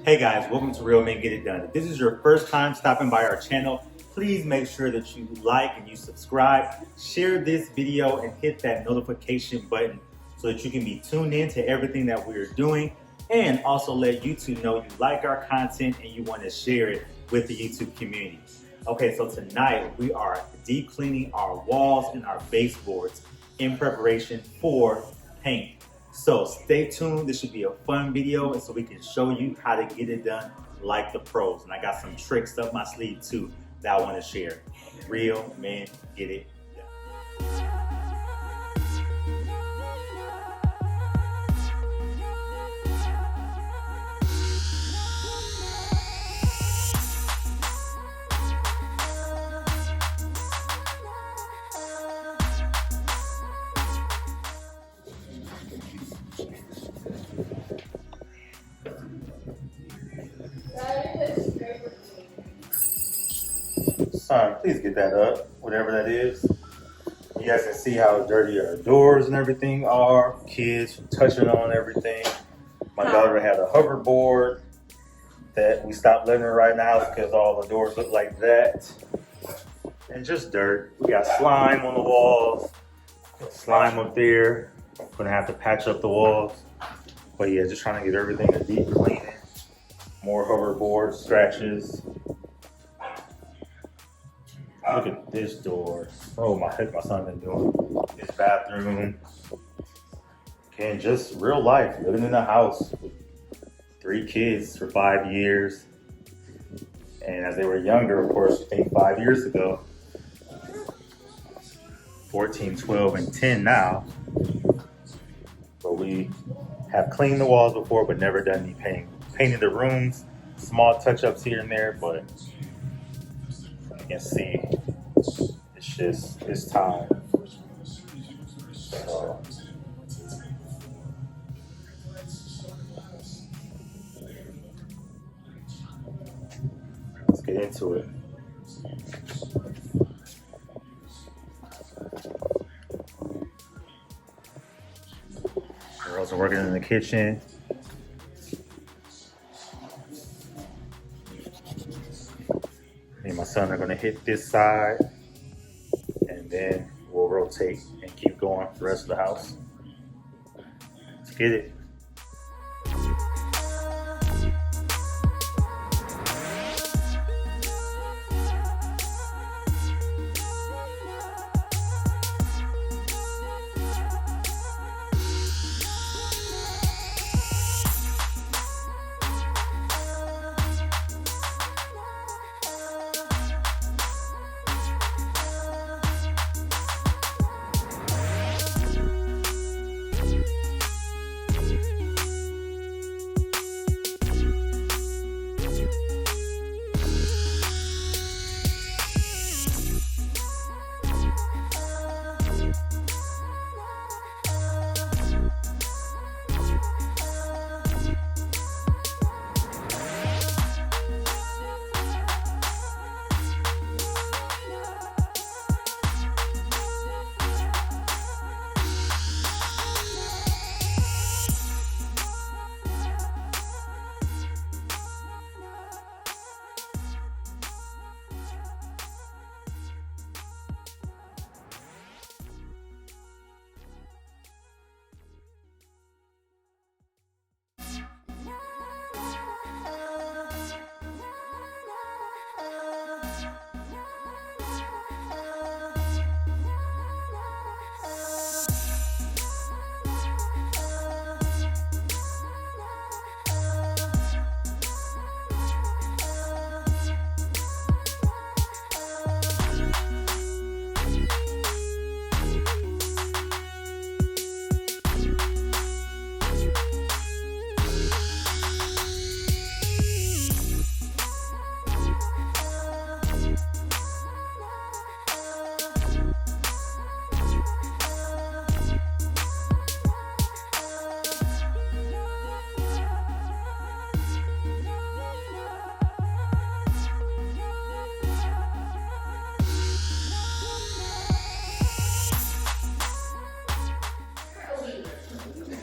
Hey guys, welcome to Real Men Get It Done. If this is your first time stopping by our channel, please make sure that you like and you subscribe, share this video and hit that notification button so that you can be tuned in to everything that we're doing, and also let YouTube know you like our content and you want to share it with the YouTube community. Okay, so tonight we are deep cleaning our walls and our baseboards in preparation for paint. So stay tuned, this should be a fun video and so we can show you how to get it done like the pros. And I got some tricks up my sleeve too that I want to share. Real men get it done. Son, please get that up, whatever that is. You guys can see how dirty our doors and everything are. Kids touching on everything. My daughter had a hoverboard that we stopped letting her ride in the house because all the doors look like that. And just dirt. We got slime on the walls, slime up there. Gonna have to patch up the walls. But yeah, just trying to get everything a deep cleaning. More hoverboard scratches. Look at this door. Oh my heck, my son been doing his bathroom. And just real life, living in a house with 3 kids for 5 years. And as they were younger, of course, I think 5 years ago, 14, 12, and 10 now. But we have cleaned the walls before, but never done any painting. Painted the rooms, small touch-ups here and there, but you can see it's time. So, let's get into it. Girls are working in the kitchen. Me and my son are gonna hit this side and then we'll rotate and keep going for the rest of the house. Let's get it.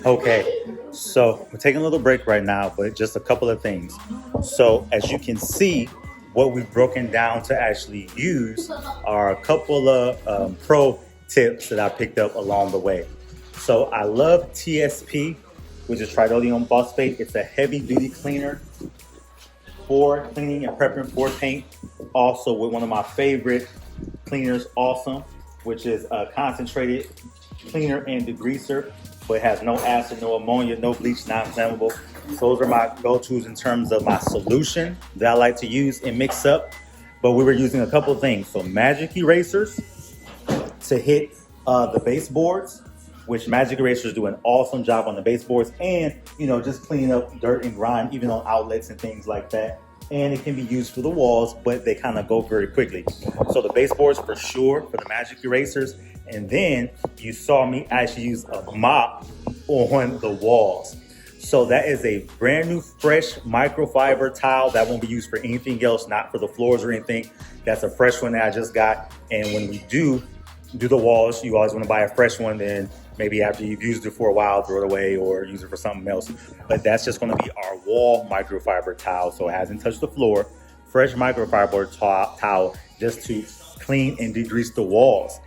Okay, So we're taking a little break right now, but just a couple of things. So as you can see, what we've broken down to actually use are a couple of pro tips that I picked up along the way. So I love TSP, which is Tridodium phosphate. It's a heavy duty cleaner for cleaning and prepping for paint. Also with one of my favorite cleaners, Awesome, which is a concentrated cleaner and degreaser, but it has no acid, no ammonia, no bleach, non-flammable. Those are my go-tos in terms of my solution that I like to use and mix up. But we were using a couple of things. So magic erasers to hit the baseboards, which magic erasers do an awesome job on the baseboards, and just cleaning up dirt and grime, even on outlets and things like that. And it can be used for the walls, but they kind of go very quickly. So the baseboards for sure for the magic erasers. And then you saw me actually use a mop on the walls. So that is a brand new, fresh microfiber towel that won't be used for anything else, not for the floors or anything. That's a fresh one that I just got. And when we do the walls, you always want to buy a fresh one. Then maybe after you've used it for a while, throw it away or use it for something else. But that's just going to be our wall microfiber towel. So it hasn't touched the floor. Fresh microfiber towel just to clean and degrease the walls.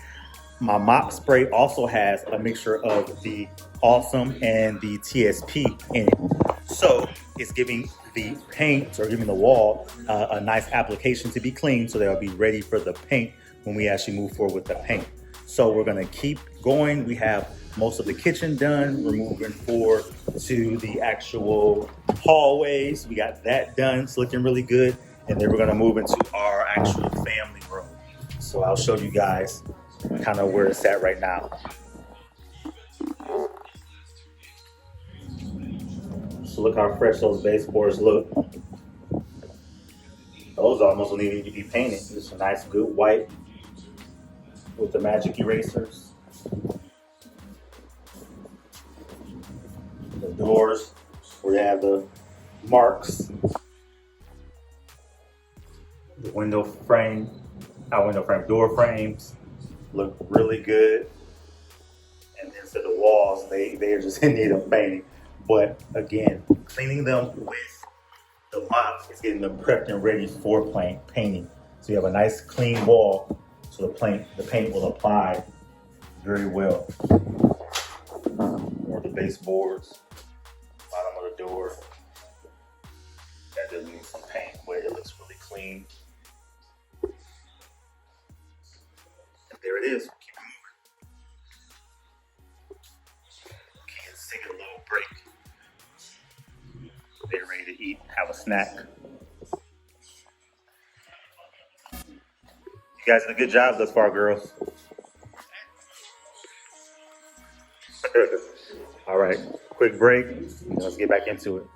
My mop spray also has a mixture of the Awesome and the TSP in it. So it's giving the paint or giving the wall a nice application to be clean, so they'll be ready for the paint when we actually move forward with the paint. So we're gonna keep going. We have most of the kitchen done. We're moving forward to the actual hallways. We got that done. It's looking really good. And then we're gonna move into our actual family room. So I'll show you guys kind of where it's at right now. So look how fresh those baseboards look. Those almost don't even need to be painted. Just a nice good white with the magic erasers. The doors where you have the marks. The door frames look really good. And then to the walls, they are just in need of painting. But again, cleaning them with the mop is getting them prepped and ready for painting. So you have a nice clean wall, so the paint will apply very well. More of the baseboards, bottom of the door. That does need some paint, but it looks really clean. And there it is. Keep it moving. Okay, let's take a little break. They're ready to eat, have a snack. You guys did a good job thus far, girls. All right, quick break. Let's get back into it.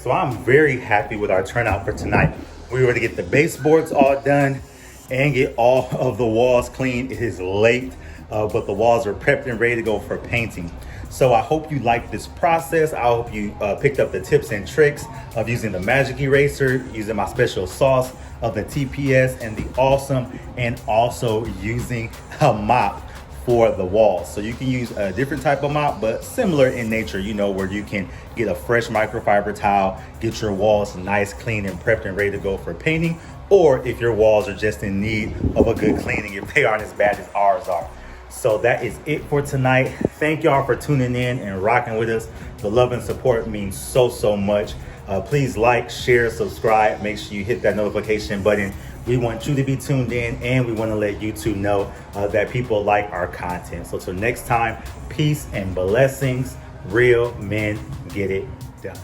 So I'm very happy with our turnout for tonight. We were to get the baseboards all done and get all of the walls clean. It is late, but the walls are prepped and ready to go for painting. So I hope you liked this process. I hope you picked up the tips and tricks of using the magic eraser, using my special sauce of the TPS and the Awesome, and also using a mop for the walls. So you can use a different type of mop, but similar in nature, where you can get a fresh microfiber towel, get your walls nice, clean, and prepped and ready to go for painting. Or if your walls are just in need of a good cleaning, if they aren't as bad as ours are. So that is it for tonight. Thank y'all for tuning in and rocking with us. The love and support means so much. Please like, share, subscribe. Make sure you hit that notification button. We want you to be tuned in, and we want to let YouTube know that people like our content. So till next time, peace and blessings. Real men get it done.